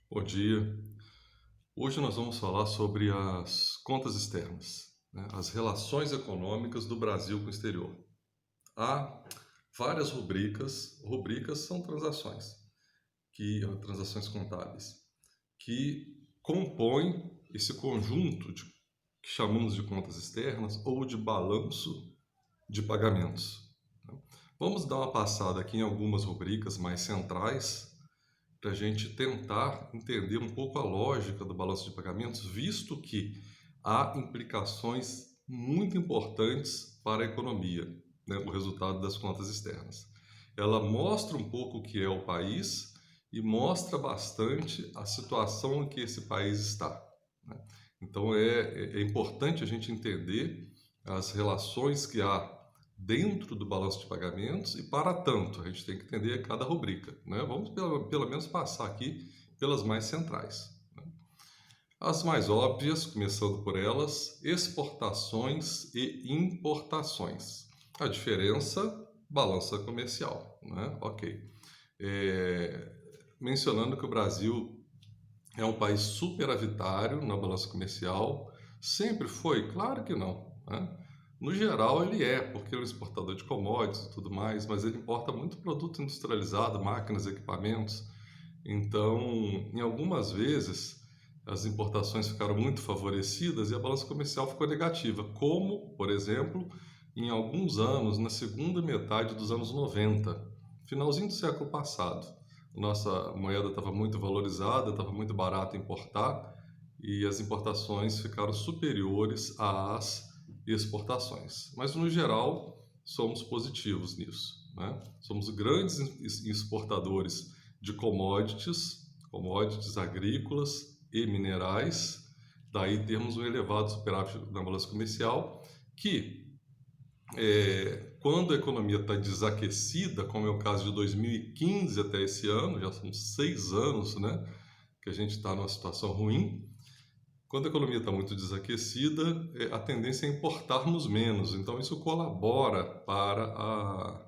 Bom dia. Hoje nós vamos falar sobre as contas externas, né? As relações econômicas do Brasil com o exterior. Há várias rubricas são transações contábeis, que compõem esse conjunto que chamamos de contas externas ou de balanço de pagamentos, né? Vamos dar uma passada aqui em algumas rubricas mais centrais para a gente tentar entender um pouco a lógica do balanço de pagamentos, visto que há implicações muito importantes para a economia, né, o resultado das contas externas. Ela mostra um pouco o que é o país e mostra bastante a situação em que esse país está, né? Então é importante a gente entender as relações que há dentro do balanço de pagamentos e, para tanto, a gente tem que entender cada rubrica, né? Vamos pelo menos passar aqui pelas mais centrais, né? As mais óbvias, começando por elas, exportações e importações. A diferença, balança comercial, né? Ok. É, Mencionando que o Brasil é um país superavitário na balança comercial, sempre foi? Claro que não, né? No geral, ele é, porque ele é um exportador de commodities e tudo mais, mas ele importa muito produto industrializado, máquinas, equipamentos. Então, em algumas vezes, as importações ficaram muito favorecidas e a balança comercial ficou negativa, como, por exemplo, em alguns anos, na segunda metade dos anos 90, finalzinho do século passado. Nossa moeda estava muito valorizada, estava muito barato importar e as importações ficaram superiores às exportações. Mas, no geral, somos positivos nisso, né? Somos grandes exportadores de commodities agrícolas e minerais. Daí temos um elevado superávit na balança comercial que, quando a economia está desaquecida, como é o caso de 2015 até esse ano, já são 6 anos, né, que a gente está numa situação ruim. Quando a economia está muito desaquecida, a tendência é importarmos menos, então isso colabora para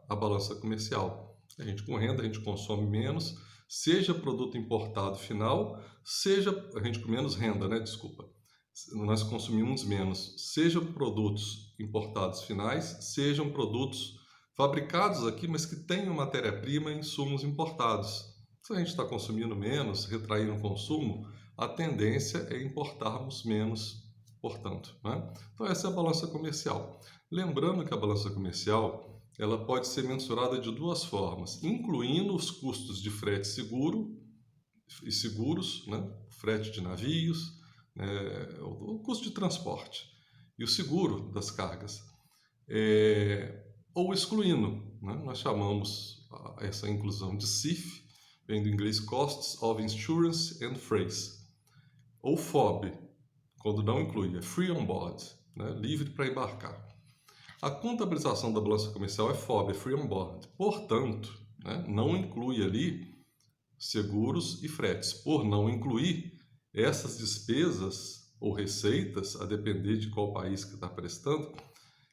a balança comercial. A gente com renda, a gente consome menos, seja produto importado final, seja a gente com menos renda, né? Desculpa. Nós consumimos menos, sejam produtos importados finais, sejam produtos fabricados aqui, mas que tenham matéria-prima e insumos importados. Se a gente está consumindo menos, retraindo o consumo, a tendência é importarmos menos, portanto, né? Então essa é a balança comercial. Lembrando que a balança comercial ela pode ser mensurada de duas formas, incluindo os custos de frete seguro e seguros, né? Frete de navios, o custo de transporte e o seguro das cargas, ou excluindo, né? Nós chamamos essa inclusão de CIF, vem do inglês Costs of Insurance and Freight, ou FOB, quando não inclui, é Free on Board, né? Livre para embarcar. A contabilização da balança comercial é FOB, é Free on Board. Portanto, né, não inclui ali seguros e fretes. Por não incluir essas despesas ou receitas, a depender de qual país que está prestando,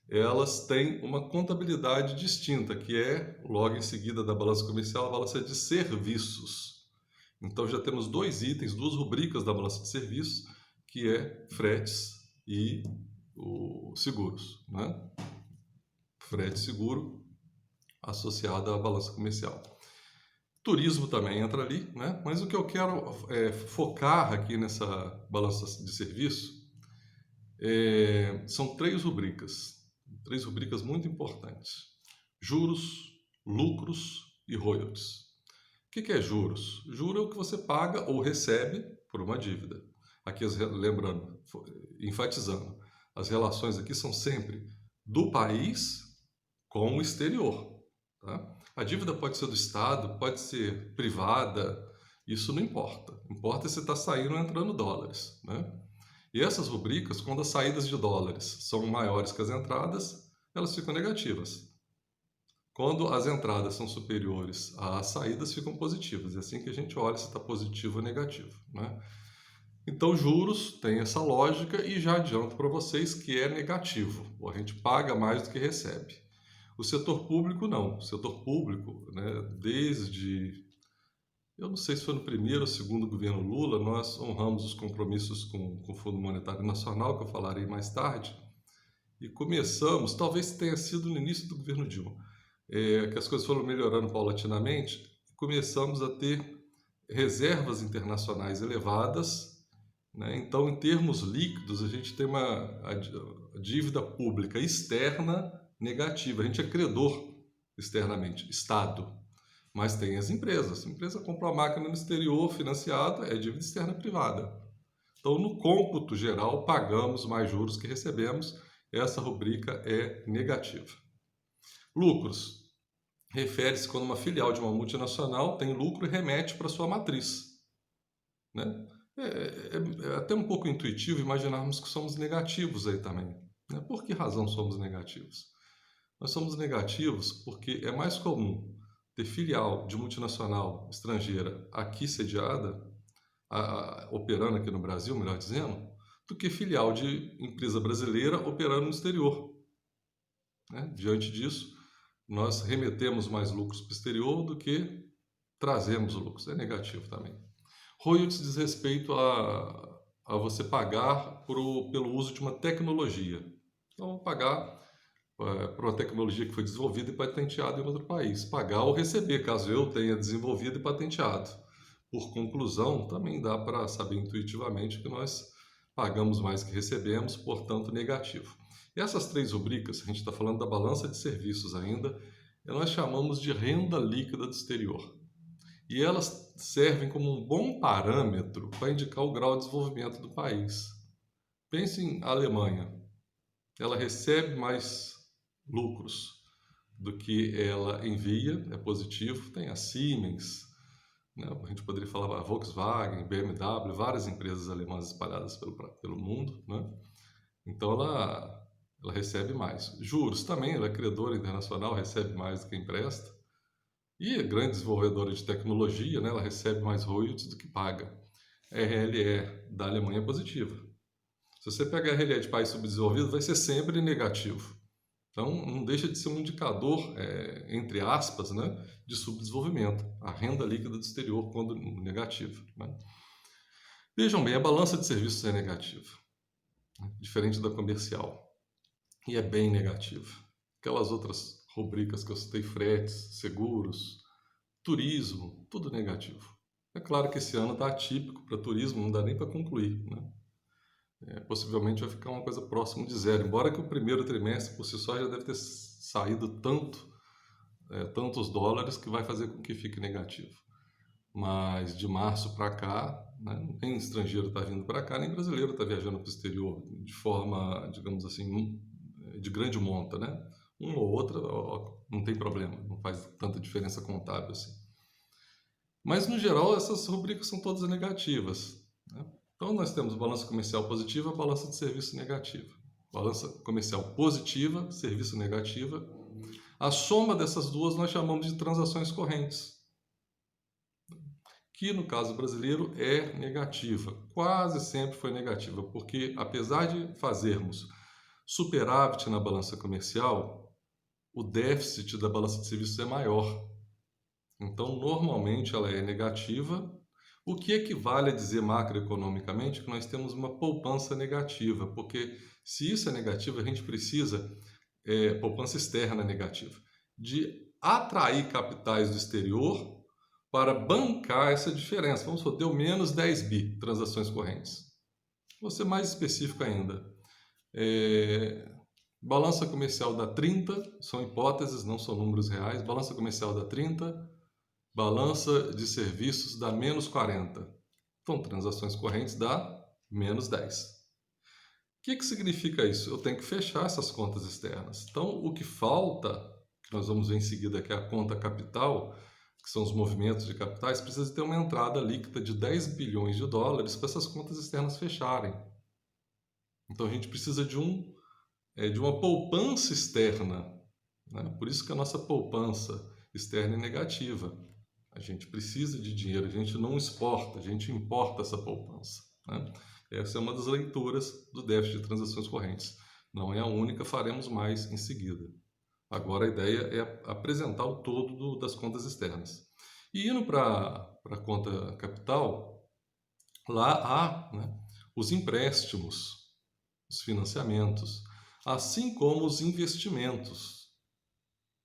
elas têm uma contabilidade distinta, que é, logo em seguida da balança comercial, a balança de serviços. Então já temos dois itens, duas rubricas da balança de serviços, que é fretes e seguros, né? Frete seguro associado à balança comercial. Turismo também entra ali, né? Mas o que eu quero focar aqui nessa balança de serviço são três rubricas muito importantes: juros, lucros e royalties. O que é juros? Juro é o que você paga ou recebe por uma dívida. Aqui, lembrando, enfatizando, as relações aqui são sempre do país com o exterior, tá? A dívida pode ser do Estado, pode ser privada, isso não importa. Importa se está saindo ou entrando dólares, né? E essas rubricas, quando as saídas de dólares são maiores que as entradas, elas ficam negativas. Quando as entradas são superiores às saídas, ficam positivas. É assim que a gente olha se está positivo ou negativo, né? Então, juros tem essa lógica e já adianto para vocês que é negativo. A gente paga mais do que recebe. O setor público não. O setor público, né, desde Eu não sei se foi no primeiro ou segundo governo Lula, nós honramos os compromissos com o Fundo Monetário Nacional, que eu falarei mais tarde, e começamos, talvez tenha sido no início do governo Dilma, que as coisas foram melhorando paulatinamente, começamos a ter reservas internacionais elevadas, né? Então, em termos líquidos, a gente tem a dívida pública externa negativa, a gente é credor externamente, Estado. Mas tem as empresas. A empresa compra uma máquina no exterior financiada, é dívida externa privada. Então, no cômputo geral, pagamos mais juros que recebemos. Essa rubrica é negativa. Lucros. Refere-se quando uma filial de uma multinacional tem lucro e remete para sua matriz. Né? É até um pouco intuitivo imaginarmos que somos negativos aí também. Né? Por que razão somos negativos? Nós somos negativos porque é mais comum ter filial de multinacional estrangeira aqui sediada, operando aqui no Brasil, melhor dizendo, do que filial de empresa brasileira operando no exterior. Né? Diante disso, nós remetemos mais lucros para o exterior do que trazemos lucros. É negativo também. Royalties diz respeito a você pagar pelo uso de uma tecnologia. Então, vou pagar por uma tecnologia que foi desenvolvida e patenteada em outro país. Pagar ou receber, caso eu tenha desenvolvido e patenteado. Por conclusão, também dá para saber intuitivamente que nós pagamos mais que recebemos, portanto, negativo. E essas três rubricas, a gente está falando da balança de serviços ainda, nós chamamos de renda líquida do exterior. E elas servem como um bom parâmetro para indicar o grau de desenvolvimento do país. Pense em Alemanha. Ela recebe mais lucros do que ela envia, é positivo. Tem a Siemens, né? A gente poderia falar a Volkswagen, BMW, várias empresas alemãs espalhadas pelo mundo. Né? Então ela recebe mais. Juros também, ela é credora internacional, recebe mais do que empresta. E a grande desenvolvedora de tecnologia, né? Ela recebe mais royalties do que paga. A RLE da Alemanha é positiva. Se você pegar a RLE de país subdesenvolvido, vai ser sempre negativo. Então, não deixa de ser um indicador, entre aspas, né, de subdesenvolvimento. A renda líquida do exterior, quando negativa. Né? Vejam bem, a balança de serviços é negativa, né, diferente da comercial. E é bem negativa. Aquelas outras rubricas que eu citei, fretes, seguros, turismo, tudo negativo. É claro que esse ano está atípico para turismo, não dá nem para concluir. Né? Possivelmente vai ficar uma coisa próxima de zero, embora que o primeiro trimestre por si só já deve ter saído tantos dólares que vai fazer com que fique negativo. Mas de março para cá, né, nem estrangeiro está vindo para cá, nem brasileiro está viajando para o exterior de forma, digamos assim, de grande monta. Né? Uma ou outra não tem problema, não faz tanta diferença contábil assim. Mas no geral essas rubricas são todas negativas. Né? Então, nós temos balança comercial positiva, balança de serviço negativa. Balança comercial positiva, serviço negativa. A soma dessas duas nós chamamos de transações correntes, que no caso brasileiro é negativa. Quase sempre foi negativa, porque apesar de fazermos superávit na balança comercial, o déficit da balança de serviços é maior. Então, normalmente ela é negativa, o que equivale a dizer macroeconomicamente que nós temos uma poupança negativa, porque se isso é negativo, a gente precisa, poupança externa negativa, de atrair capitais do exterior para bancar essa diferença. Vamos supor, deu menos 10 bi transações correntes. Vou ser mais específico ainda. Balança comercial dá 30, são hipóteses, não são números reais. Balança comercial dá 30, balança de serviços dá menos 40. Então, transações correntes dá menos 10. O que significa isso? Eu tenho que fechar essas contas externas. Então, o que falta, que nós vamos ver em seguida, que é a conta capital, que são os movimentos de capitais, precisa ter uma entrada líquida de 10 bilhões de dólares para essas contas externas fecharem. Então, a gente precisa de uma poupança externa. Né? Por isso que a nossa poupança externa é negativa. A gente precisa de dinheiro, a gente não exporta, a gente importa essa poupança. Né? Essa é uma das leituras do déficit de transações correntes. Não é a única, faremos mais em seguida. Agora a ideia é apresentar o todo das contas externas. E indo para para a conta capital, lá há, né, os empréstimos, os financiamentos, assim como os investimentos,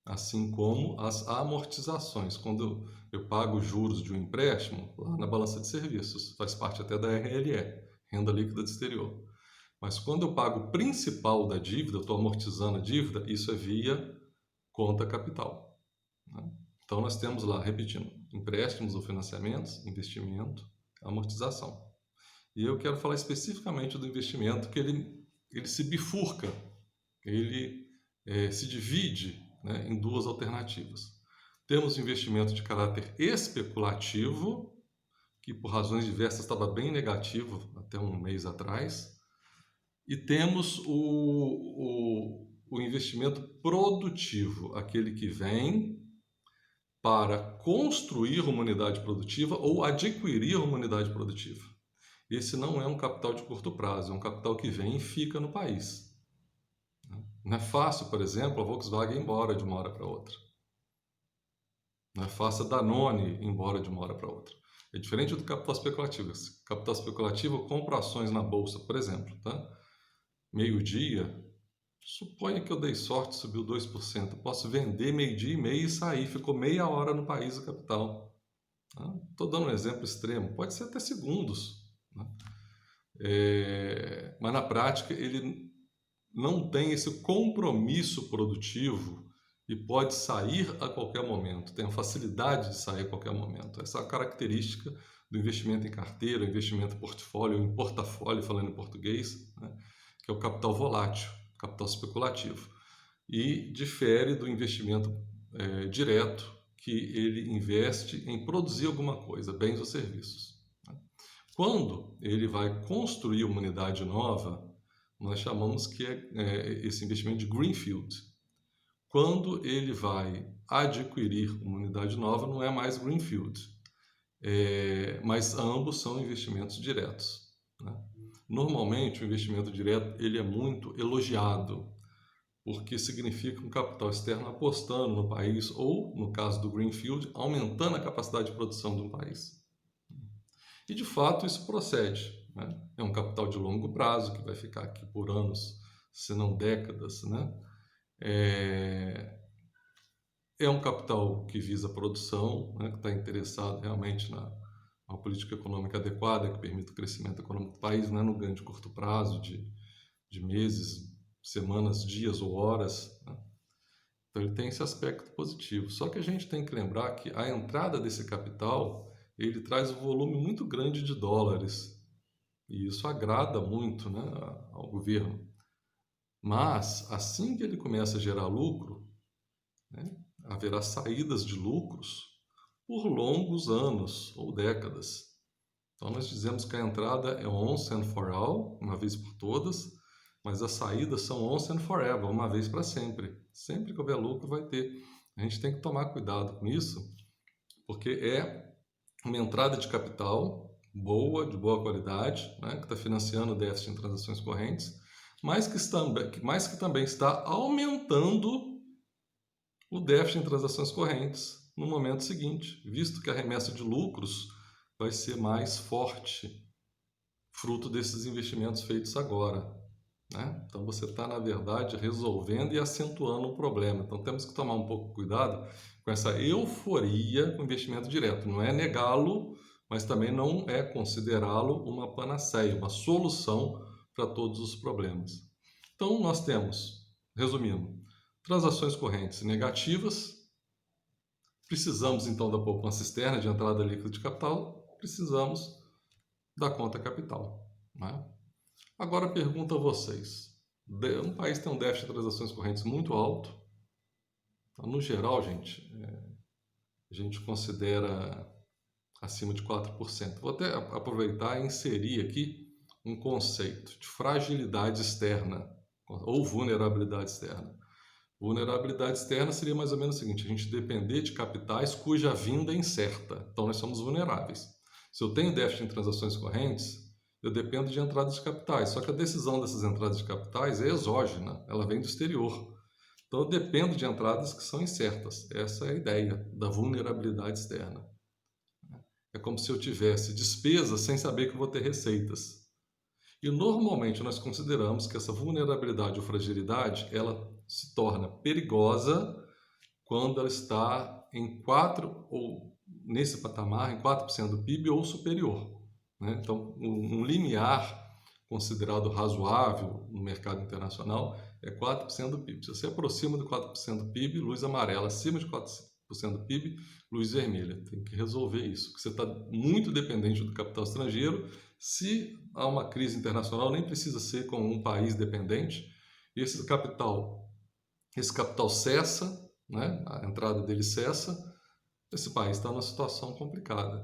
assim como as amortizações. Quando eu pago juros de um empréstimo, lá na balança de serviços, faz parte até da RLE, Renda Líquida do Exterior. Mas quando eu pago o principal da dívida, eu estou amortizando a dívida, isso é via conta capital, né? Então nós temos lá, repetindo, empréstimos ou financiamentos, investimento, amortização. E eu quero falar especificamente do investimento, que ele se bifurca, ele se divide, né, em duas alternativas. Temos o investimento de caráter especulativo, que por razões diversas estava bem negativo até um mês atrás, e temos o investimento produtivo, aquele que vem para construir uma unidade produtiva ou adquirir uma unidade produtiva. Esse não é um capital de curto prazo, é um capital que vem e fica no país. Não é fácil, por exemplo, a Volkswagen ir embora de uma hora para outra. Não é fácil a Danone ir embora de uma hora para outra. É diferente do capital especulativo. Esse capital especulativo compra ações na bolsa, por exemplo, tá? Meio-dia, suponha que eu dei sorte, subiu 2%. Eu posso vender meio-dia e meio e sair. Ficou meia hora no país o capital. Estou dando um exemplo extremo. Pode ser até segundos, né? Mas na prática ele não tem esse compromisso produtivo e pode sair a qualquer momento. Tem a facilidade de sair a qualquer momento. Essa é a característica do investimento em carteira, investimento em portfólio, em portafólio, falando em português, né? Que é o capital volátil, capital especulativo, e difere do investimento direto, que ele investe em produzir alguma coisa, bens ou serviços, né? Quando ele vai construir uma unidade nova, nós chamamos que esse investimento de greenfield. Quando ele vai adquirir uma unidade nova, não é mais greenfield, mas ambos são investimentos diretos, né? Normalmente, o investimento direto ele é muito elogiado, porque significa um capital externo apostando no país ou, no caso do greenfield, aumentando a capacidade de produção de um país. E, de fato, isso procede, né? É um capital de longo prazo, que vai ficar aqui por anos, se não décadas, né? É um capital que visa a produção, né? Que está interessado realmente na uma política econômica adequada que permita o crescimento econômico do país, não é no ganho de curto prazo, de meses, semanas, dias ou horas, né? Então ele tem esse aspecto positivo. Só que a gente tem que lembrar que a entrada desse capital, ele traz um volume muito grande de dólares, e isso agrada muito, né, ao governo. Mas assim que ele começa a gerar lucro, né, haverá saídas de lucros por longos anos ou décadas. Então nós dizemos que a entrada é once and for all, uma vez por todas, mas as saídas são once and forever, uma vez para sempre. Sempre que houver lucro vai ter. A gente tem que tomar cuidado com isso, porque é uma entrada de capital boa, de boa qualidade, né, que está financiando o déficit em transações correntes, mas que também está aumentando o déficit em transações correntes no momento seguinte, visto que a remessa de lucros vai ser mais forte, fruto desses investimentos feitos agora, né? Então você está, na verdade, resolvendo e acentuando o problema. Então temos que tomar um pouco de cuidado com essa euforia com o investimento direto. Não é negá-lo, mas também não é considerá-lo uma panaceia, uma solução para todos os problemas. Então nós temos, resumindo, transações correntes negativas. Precisamos, então, da poupança externa de entrada líquida de capital, precisamos da conta capital, né? Agora, pergunto a vocês. Um país tem um déficit de transações correntes muito alto. No geral, gente, a gente considera acima de 4%. Vou até aproveitar e inserir aqui um conceito de fragilidade externa ou vulnerabilidade externa. Vulnerabilidade externa seria mais ou menos o seguinte: a gente depender de capitais cuja vinda é incerta. Então, nós somos vulneráveis. Se eu tenho déficit em transações correntes, eu dependo de entradas de capitais. Só que a decisão dessas entradas de capitais é exógena, ela vem do exterior. Então, eu dependo de entradas que são incertas. Essa é a ideia da vulnerabilidade externa. É como se eu tivesse despesas sem saber que eu vou ter receitas. E normalmente nós consideramos que essa vulnerabilidade ou fragilidade, ela se torna perigosa quando ela está em 4 ou nesse patamar, em 4% do PIB ou superior, né? Então, um limiar considerado razoável no mercado internacional é 4% do PIB. Se você aproxima de 4% do PIB, luz amarela. Acima de 4% do PIB, luz vermelha. Tem que resolver isso, porque você está muito dependente do capital estrangeiro. Se há uma crise internacional, nem precisa ser com um país dependente. Esse capital cessa, né? A entrada dele cessa, esse país está numa situação complicada.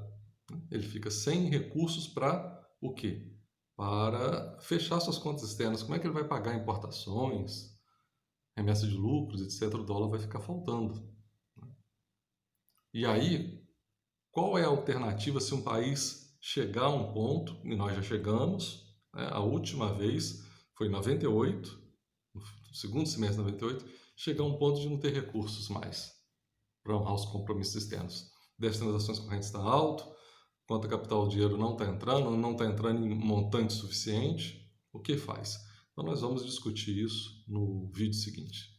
Ele fica sem recursos para o quê? Para fechar suas contas externas. Como é que ele vai pagar importações, remessa de lucros, etc. O dólar vai ficar faltando. E aí, qual é a alternativa se um país chegar a um ponto, e nós já chegamos, né? A última vez foi em 98, no segundo semestre de 98, chegar a um ponto de não ter recursos mais para honrar os compromissos externos. O déficit das transações correntes está alto, quanto a capital o dinheiro não está entrando em montante suficiente, o que faz? Então nós vamos discutir isso no vídeo seguinte.